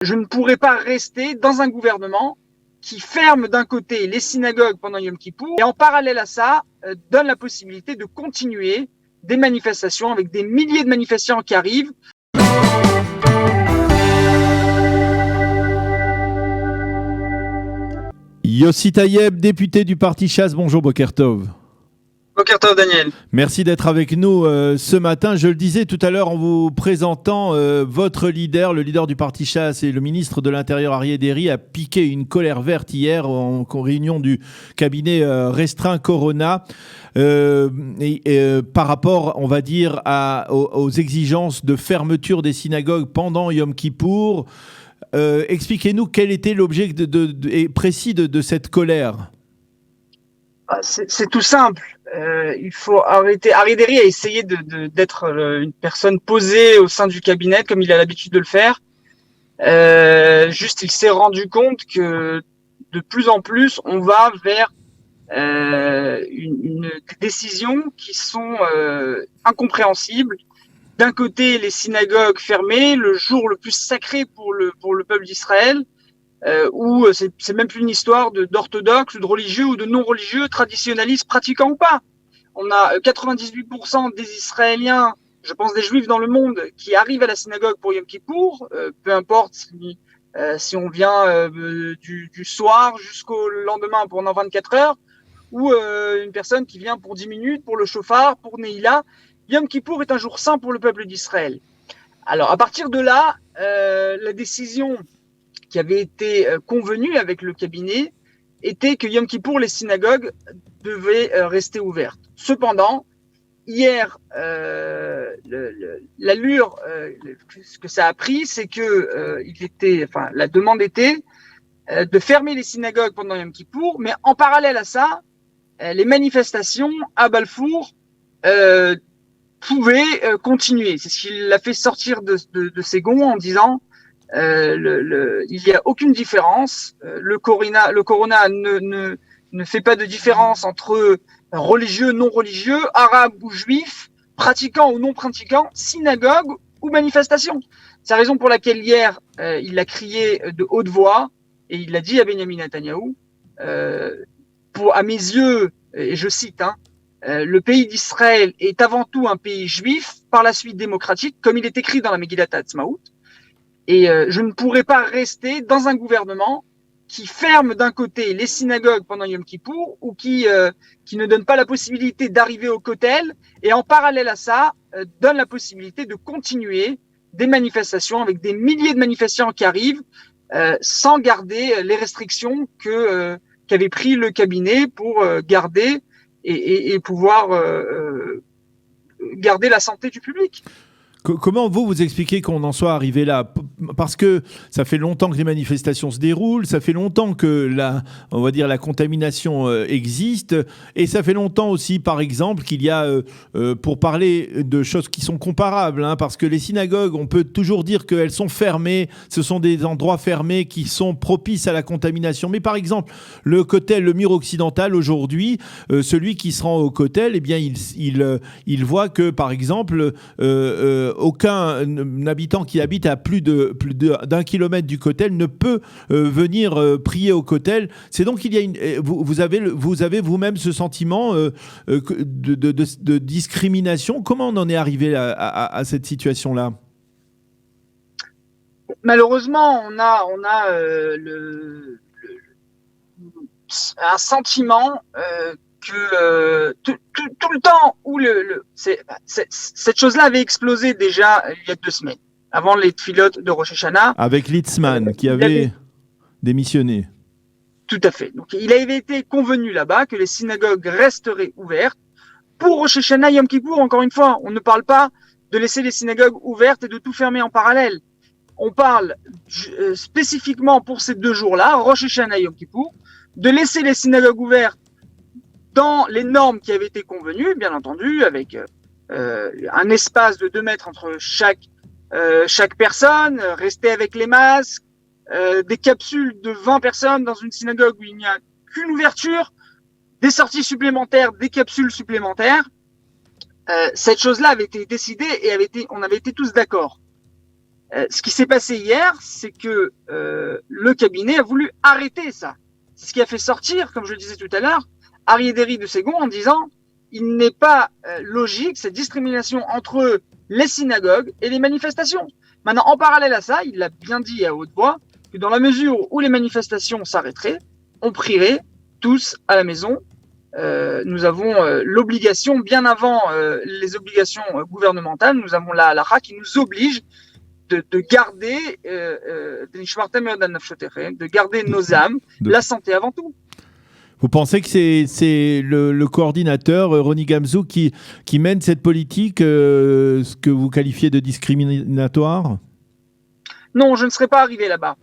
Je ne pourrais pas rester dans un gouvernement qui ferme d'un côté les synagogues pendant Yom Kippour et en parallèle à ça donne la possibilité de continuer des manifestations avec des milliers de manifestants qui arrivent. Yossi Tayeb, député du parti Chasse, bonjour Boker Tov. Boker Tov Daniel. Merci d'être avec nous ce matin. Je le disais tout à l'heure en vous présentant votre leader, le leader du parti Chasse et le ministre de l'Intérieur Aryeh Deri a piqué une colère verte hier en réunion du cabinet restreint Corona par rapport, on va dire, aux exigences de fermeture des synagogues pendant Yom Kippour. Expliquez-nous quel était l'objet précis de cette colère. C'est tout simple. Il faut arrêter. Aryeh Deri a essayé d'être une personne posée au sein du cabinet, comme il a l'habitude de le faire. Juste, il s'est rendu compte que de plus en plus, on va vers des décisions qui sont incompréhensibles. D'un côté, les synagogues fermées, le jour le plus sacré pour le peuple d'Israël, où c'est même plus une histoire d'orthodoxes ou de religieux ou de non-religieux, traditionnalistes, pratiquants ou pas. On a 98% des Israéliens, je pense des Juifs dans le monde, qui arrivent à la synagogue pour Yom Kippour, peu importe si on vient du soir jusqu'au lendemain pendant 24 heures, ou une personne qui vient pour 10 minutes, pour le chauffard, pour Neila. Yom Kippour est un jour saint pour le peuple d'Israël. Alors, à partir de là, la décision qui avait été convenue avec le cabinet était que Yom Kippour, les synagogues devaient rester ouvertes. Cependant, hier, l'allure que ça a pris, c'est que la demande était de fermer les synagogues pendant Yom Kippour, mais en parallèle à ça, les manifestations à Balfour pouvaient continuer. C'est ce qui l'a fait sortir de ses gonds en disant il n'y a aucune différence. Le corona ne fait pas de différence entre religieux, non religieux, arabes ou juifs, pratiquants ou non pratiquants, synagogue ou manifestation. C'est la raison pour laquelle hier, il a crié de haute voix et il l'a dit à Benjamin Netanyahou, à mes yeux, et je cite, le pays d'Israël est avant tout un pays juif, par la suite démocratique, comme il est écrit dans la Megillat Ha'atzmaut. Et je ne pourrais pas rester dans un gouvernement qui ferme d'un côté les synagogues pendant Yom Kippour ou qui ne donne pas la possibilité d'arriver au Kotel et en parallèle à ça donne la possibilité de continuer des manifestations avec des milliers de manifestants qui arrivent sans garder les restrictions qu'avait pris le cabinet pour garder et pouvoir garder la santé du public. Comment vous expliquez qu'on en soit arrivé là ? Parce que ça fait longtemps que les manifestations se déroulent, ça fait longtemps que la contamination existe, et ça fait longtemps aussi, par exemple, qu'il y a, pour parler de choses qui sont comparables, parce que les synagogues, on peut toujours dire qu'elles sont fermées, ce sont des endroits fermés qui sont propices à la contamination. Mais par exemple, le Kotel, le mur occidental, aujourd'hui, celui qui se rend au Kotel, eh bien, il voit que, par exemple, aucun habitant qui habite à plus d'un kilomètre du Kotel ne peut venir prier au Kotel. C'est donc qu'il y a vous avez vous-même ce sentiment de discrimination. Comment on en est arrivé à cette situation-là ? Malheureusement, on a un sentiment que tout le temps où cette chose-là avait explosé déjà il y a 2 semaines, avant les tfilotes de Rosh Hashanah. Avec Litzman, qui avait démissionné. Tout à fait. Donc, il avait été convenu là-bas que les synagogues resteraient ouvertes. Pour Rosh Hashanah, Yom Kippour, encore une fois, on ne parle pas de laisser les synagogues ouvertes et de tout fermer en parallèle. On parle spécifiquement pour ces 2 jours-là, Rosh Hashanah et Yom Kippour, de laisser les synagogues ouvertes dans les normes qui avaient été convenues, bien entendu, avec un espace de 2 mètres entre chaque personne, rester avec les masques, des capsules de 20 personnes dans une synagogue où il n'y a qu'une ouverture, des sorties supplémentaires, des capsules supplémentaires. Cette chose-là avait été décidée et on avait été tous d'accord. Ce qui s'est passé hier, c'est que le cabinet a voulu arrêter ça. C'est ce qui a fait sortir, comme je le disais tout à l'heure, Aryeh Deri de ses gonds en disant il n'est pas logique cette discrimination entre les synagogues et les manifestations. Maintenant, en parallèle à ça, il l'a bien dit à haute voix, que dans la mesure où les manifestations s'arrêteraient, on prierait tous à la maison. Nous avons l'obligation, bien avant les obligations gouvernementales, nous avons la halakha qui nous oblige de garder de garder nos âmes, la santé avant tout. Vous pensez que c'est le coordinateur, Roni Gamzou, qui mène cette politique, ce que vous qualifiez de discriminatoire ? Non, je ne serais pas arrivé là-bas.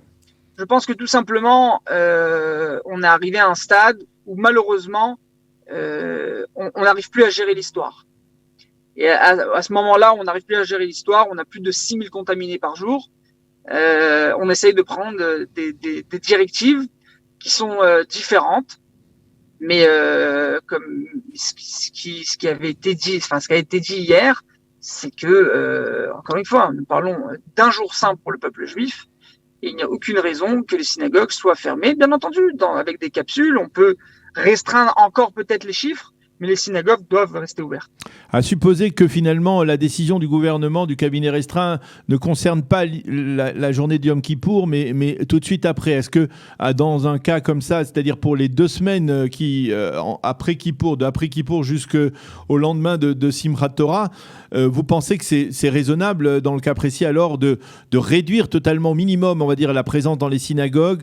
Je pense que tout simplement, on est arrivé à un stade où malheureusement, on n'arrive plus à gérer l'histoire. Et à ce moment-là, on n'arrive plus à gérer l'histoire. On a plus de 6000 contaminés par jour. On essaye de prendre des directives qui sont différentes. Mais comme ce qui avait été dit, enfin ce qui a été dit hier, c'est que encore une fois, nous parlons d'un jour saint pour le peuple juif, et il n'y a aucune raison que les synagogues soient fermées. Bien entendu, avec des capsules, on peut restreindre encore peut-être les chiffres, mais les synagogues doivent rester ouvertes. À supposer que finalement la décision du gouvernement, du cabinet restreint, ne concerne pas la journée de Yom Kippour, mais tout de suite après. Est-ce que dans un cas comme ça, c'est-à-dire pour les 2 semaines après Kippour jusqu'au lendemain de Simchat Torah, vous pensez que c'est raisonnable dans le cas précis alors de réduire totalement au minimum, on va dire, la présence dans les synagogues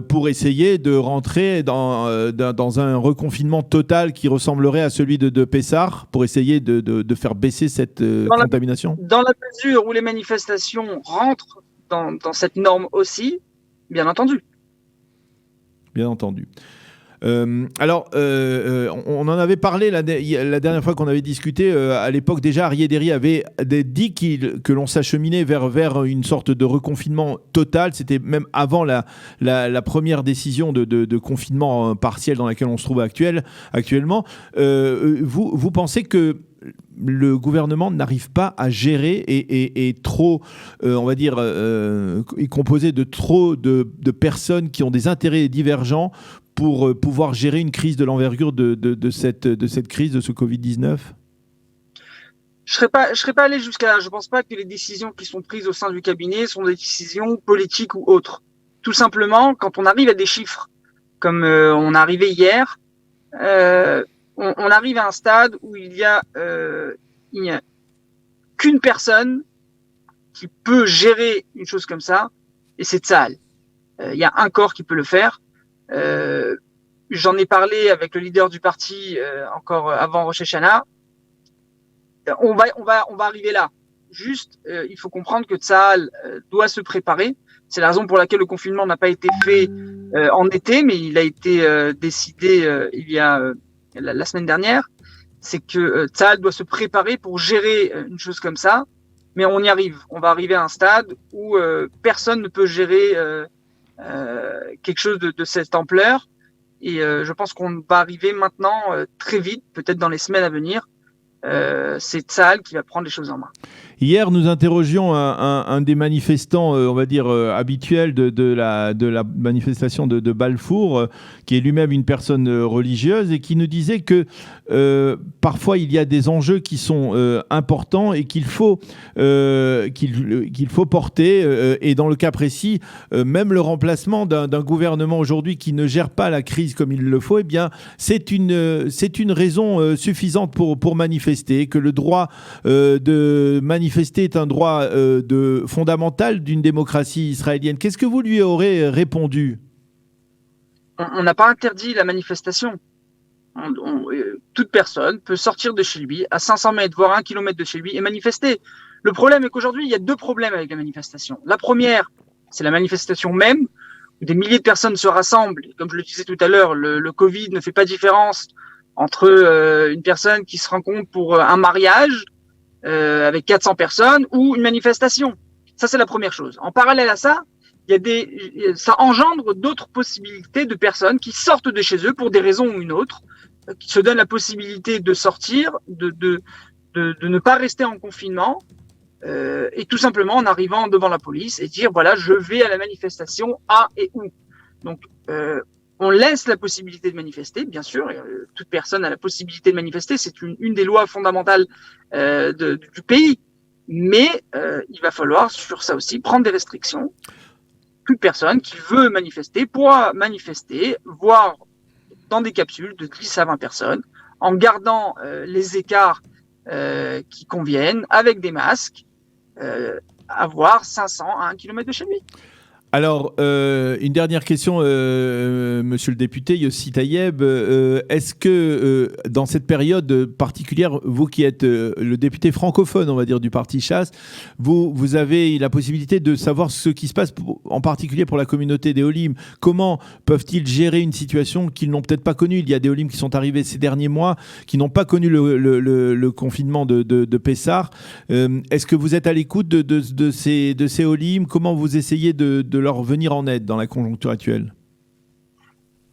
pour essayer de rentrer dans un reconfinement total qui ressemblerait à celui de Pessah, pour essayer de faire baisser cette contamination ? Dans la mesure où les manifestations rentrent dans cette norme aussi, bien entendu. Bien entendu. Alors, on en avait parlé la dernière fois qu'on avait discuté. À l'époque, déjà, Aryeh Deri avait dit que l'on s'acheminait vers une sorte de reconfinement total. C'était même avant la première décision de confinement partiel dans laquelle on se trouve actuellement. Vous pensez que le gouvernement n'arrive pas à gérer et trop, on va dire, est composé de trop de personnes qui ont des intérêts divergents pour pouvoir gérer une crise de l'envergure de cette crise, de ce Covid-19 ? Je serais pas allé jusqu'à là. Je pense pas que les décisions qui sont prises au sein du cabinet sont des décisions politiques ou autres. Tout simplement, quand on arrive à des chiffres, comme on est arrivé hier, on arrive à un stade où il y a qu'une personne qui peut gérer une chose comme ça, et c'est Tsahal. Il y a un corps qui peut le faire. J'en ai parlé avec le leader du parti encore avant Rosh Hashanah. On va arriver là. Juste, il faut comprendre que Tsahal doit se préparer. C'est la raison pour laquelle le confinement n'a pas été fait en été, mais il a été décidé il y a la semaine dernière. C'est que Tsahal doit se préparer pour gérer une chose comme ça. Mais on y arrive. On va arriver à un stade où personne ne peut gérer quelque chose de cette ampleur. Et je pense qu'on va arriver maintenant très vite, peut-être dans les semaines à venir. C'est Tsahal qui va prendre les choses en main. Hier, nous interrogions un des manifestants, on va dire, habituels de la manifestation de Balfour, qui est lui-même une personne religieuse, et qui nous disait que parfois il y a des enjeux qui sont importants et qu'il faut porter. Et dans le cas précis, même le remplacement d'un gouvernement aujourd'hui qui ne gère pas la crise comme il le faut, eh bien, c'est une raison suffisante pour manifester, que le droit de manifester est un droit fondamental d'une démocratie israélienne. Qu'est-ce que vous lui aurez répondu ? On n'a pas interdit la manifestation. Toute personne peut sortir de chez lui à 500 mètres, voire 1 kilomètre de chez lui et manifester. Le problème est qu'aujourd'hui, il y a 2 problèmes avec la manifestation. La première, c'est la manifestation même, où des milliers de personnes se rassemblent. Comme je le disais tout à l'heure, le Covid ne fait pas différence entre une personne qui se rencontre pour un mariage avec 400 personnes ou une manifestation. Ça, c'est la première chose. En parallèle à ça, ça engendre d'autres possibilités de personnes qui sortent de chez eux pour des raisons ou une autre, qui se donnent la possibilité de sortir, de ne pas rester en confinement et tout simplement en arrivant devant la police et dire voilà, je vais à la manifestation A et où. Donc, on laisse la possibilité de manifester, bien sûr. Toute personne a la possibilité de manifester, c'est une des lois fondamentales du pays. Mais il va falloir sur ça aussi prendre des restrictions. Toute personne qui veut manifester pourra manifester, voire dans des capsules de 10 à 20 personnes, en gardant les écarts qui conviennent, avec des masques, avoir 500 à 1 km de chez lui. Alors, une dernière question, monsieur le député Yossi Taïeb. Est-ce que dans cette période particulière, vous qui êtes le député francophone, on va dire, du parti Chasse, vous avez la possibilité de savoir ce qui se passe, en particulier pour la communauté des Olim. Comment peuvent-ils gérer une situation qu'ils n'ont peut-être pas connue? Il y a des Olim qui sont arrivés ces derniers mois, qui n'ont pas connu le confinement de Pessard. Est-ce que vous êtes à l'écoute de ces Olim? Comment vous essayez de leur venir en aide dans la conjoncture actuelle?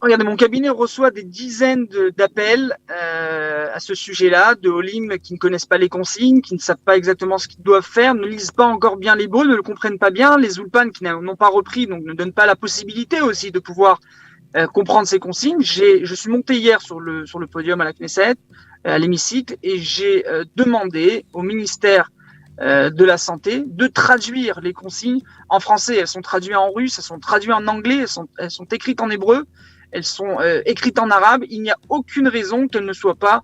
Regardez, mon cabinet reçoit des dizaines d'appels à ce sujet-là, de Olim qui ne connaissent pas les consignes, qui ne savent pas exactement ce qu'ils doivent faire, ne lisent pas encore bien les baux, ne le comprennent pas bien, les Ulpan qui n'ont pas repris, donc ne donnent pas la possibilité aussi de pouvoir comprendre ces consignes. Je suis monté hier sur le podium à la Knesset, à l'hémicycle, et j'ai demandé au ministère de la Santé de traduire les consignes en français. Elles sont traduites en russe, elles sont traduites en anglais, elles sont écrites en hébreu, elles sont écrites en arabe. Il n'y a aucune raison qu'elles ne soient pas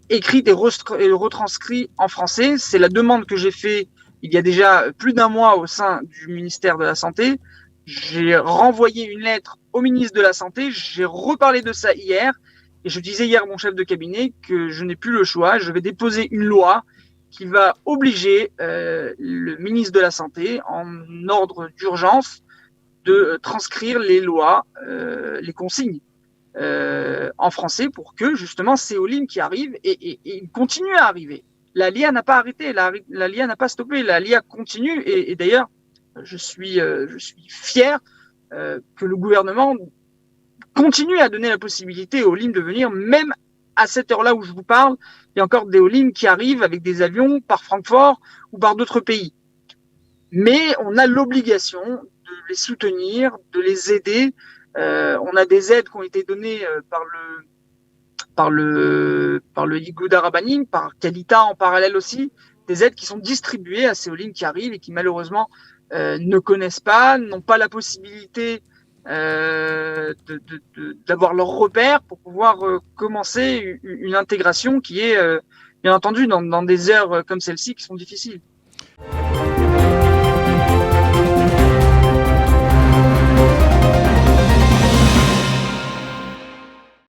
écrites et retranscrites en français. C'est la demande que j'ai faite il y a déjà plus d'un mois au sein du ministère de la Santé. J'ai renvoyé une lettre au ministre de la Santé, j'ai reparlé de ça hier, et je disais hier à mon chef de cabinet que je n'ai plus le choix, je vais déposer une loi qui va obliger le ministre de la Santé, en ordre d'urgence, de transcrire les lois, les consignes en français pour que justement ces Olim qui arrivent et continuent à arriver. La LIA n'a pas arrêté, la LIA n'a pas stoppé, la LIA continue et d'ailleurs je suis fier que le gouvernement continue à donner la possibilité aux Olim de venir, même à cette heure-là où je vous parle, il y a encore des Olim qui arrivent avec des avions par Francfort ou par d'autres pays. Mais on a l'obligation de les soutenir, de les aider. On a des aides qui ont été données par le Igoud Arabanim, par Kalita en parallèle aussi, des aides qui sont distribuées à ces Olim qui arrivent et qui malheureusement ne connaissent pas, n'ont pas la possibilité d'avoir leur repère pour pouvoir commencer une intégration qui est bien entendu dans des heures comme celle-ci qui sont difficiles.